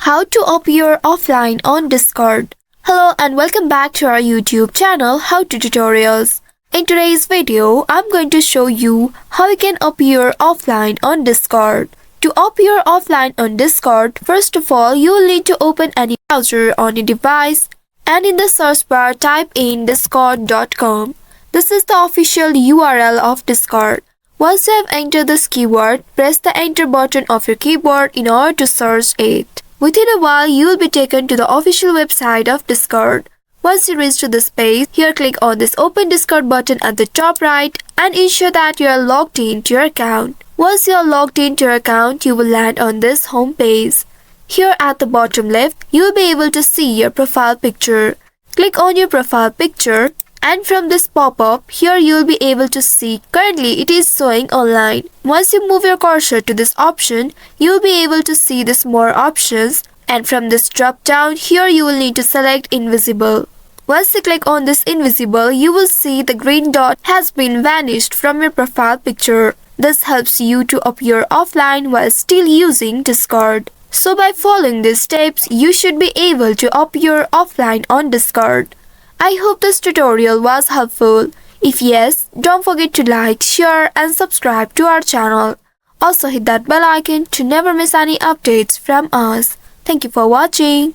How to appear offline on Discord. Hello and welcome back to our YouTube channel How to Tutorials. In today's video, I'm going to show you how you can appear offline on Discord. To appear offline on Discord, first of all, you will need to open any browser on your device and in the search bar type in discord.com. This is the official URL of Discord. Once you have entered this keyword, press the enter button of your keyboard in order to search it. Within a while, you will be taken to the official website of Discord. Once you reach to this page, here click on this Open Discord button at the top right and ensure that you are logged into your account. Once you are logged into your account, you will land on this home page. Here at the bottom left, you will be able to see your profile picture. Click on your profile picture and from this pop-up, here you will be able to see currently it is showing online. Once you move your cursor to this option, you will be able to see this more options and from this drop down, here you will need to select invisible. Once you click on this invisible, you will see the green dot has been vanished from your profile picture. This helps you to appear offline while still using Discord. So by following these steps, you should be able to appear offline on Discord. I hope this tutorial was helpful. If yes, don't forget to like, share and subscribe to our channel. Also hit that bell icon to never miss any updates from us. Thank you for watching.